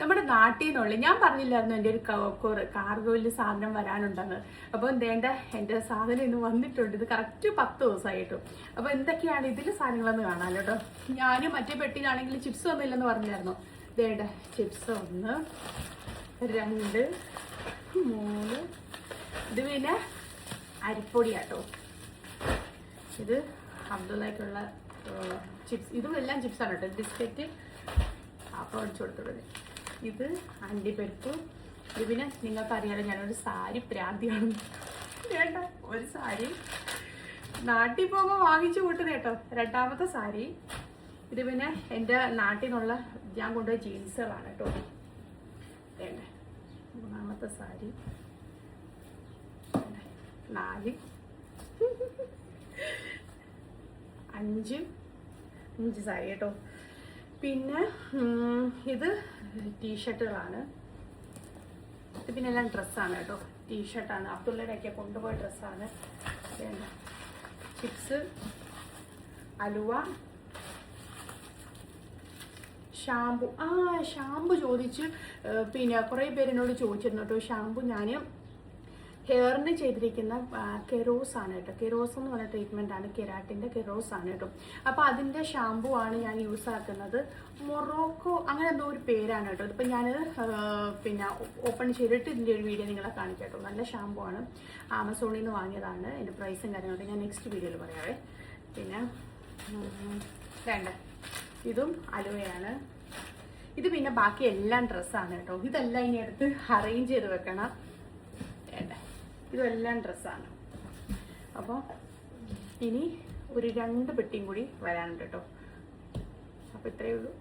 നമ്മുടെ നാട്ടിൽ നിന്നുള്ള ഞാൻ പറഞ്ഞില്ലായിരുന്നു എൻ്റെ ഒരു കാർഗോയിൽ സാധനം വരാനുണ്ടെന്ന്. അപ്പോൾ എന്തേണ്ട എൻ്റെ സാധനം ഇന്ന് വന്നിട്ടുണ്ട്. ഇത് കറക്റ്റ് 10 ദിവസമായിട്ടു. അപ്പോൾ എന്തൊക്കെയാണ് ഇതിൽ സാധനങ്ങളെന്ന് കാണാമല്ലോ കേട്ടോ. ഞാനും മറ്റേ പെട്ടിയിലാണെങ്കിൽ ചിപ്സ് ഒന്നുമില്ലെന്ന് പറഞ്ഞായിരുന്നു. ഇതേണ്ട ചിപ്സ് 1 2 3. ഇത് പിന്നെ അരിപ്പൊടിയാട്ടോ. ഇത് അബ്ദുള്ളക്കുള്ള ചിപ്സ്. ഇതും എല്ലാം ചിപ്സാണ് കേട്ടോ. ബിസ്ക്കറ്റ് അപ്പോൾ അടിച്ചു കൊടുത്തുള്ളത്. ഇത് അണ്ടിപ്പരിപ്പ്. ഇത് പിന്നെ നിങ്ങൾക്കറിയാലോ ഞാനൊരു സാരി പ്രാന്തിയാണ്. വേണ്ട ഒരു സാരി നാട്ടിൽ പോകുമ്പോൾ വാങ്ങിച്ചു കൂട്ടുന്നത് കേട്ടോ. 2ാമത്തെ സാരി. ഇത് പിന്നെ എൻ്റെ നാട്ടിൽ നിന്നുള്ള ഞാൻ കൊണ്ടുപോയ ജീൻസുകളാണ് കേട്ടോ. വേണ്ട 3ാമത്തെ സാരി. 4 5 സാരി കേട്ടോ. പിന്നെ ഇത് ടീഷർട്ടുകളാണ്. ഇത് പിന്നെ എല്ലാം ഡ്രസ്സാണ് കേട്ടോ. ടീഷർട്ടാണ്. അബ്ദുള്ളയുടെയൊക്കെ കൊണ്ടുപോയ ഡ്രസ്സാണ്. ചിപ്സ്, അലുവ, ഷാമ്പു. ഷാമ്പു ചോദിച്ച് പിന്നെ കുറേ പേരെന്നോട് ചോദിച്ചിരുന്നു കേട്ടോ. ഷാമ്പു ഞാൻ ഹെയറിന് ചെയ്തിരിക്കുന്ന കെറോസ് ആണ് കേട്ടോ. കെറോസ് എന്ന് പറഞ്ഞ ട്രീറ്റ്മെൻറ്റാണ്. കെരാട്ടിൻ്റെ കെറോസ് ആണ് കേട്ടോ. അപ്പോൾ അതിൻ്റെ ഷാമ്പു ആണ് ഞാൻ യൂസ് ആക്കുന്നത്. മൊറോക്കോ അങ്ങനെ എന്തോ ഒരു പേരാണ് കേട്ടോ. ഇതിപ്പോൾ ഞാനത് പിന്നെ ഓപ്പൺ ചെയ്തിട്ട് ഇതിൻ്റെ ഒരു വീഡിയോ നിങ്ങളെ കാണിക്കാം കേട്ടോ. നല്ല ഷാമ്പു ആണ്. ആമസോണിൽ നിന്ന് വാങ്ങിയതാണ്. എൻ്റെ പ്രൈസും കാര്യങ്ങളൊക്കെ ഞാൻ നെക്സ്റ്റ് വീഡിയോയിൽ പറയാവേ. പിന്നെ വേണ്ട ഇതും അലുവയാണ്. ഇത് പിന്നെ ബാക്കി എല്ലാം ഡ്രസ്സാണ് കേട്ടോ. ഇതെല്ലാം ഇനി അടുത്ത് അറേഞ്ച് ചെയ്ത് വെക്കണം. വേണ്ട ഇതെല്ലാം ഡ്രസ്സാണ്. അപ്പോൾ ഇനി ഒരു 2 പെട്ടിയും കൂടി വരാനുണ്ട് കേട്ടോ. അപ്പോൾ ഇത്രയേ ഉള്ളൂ.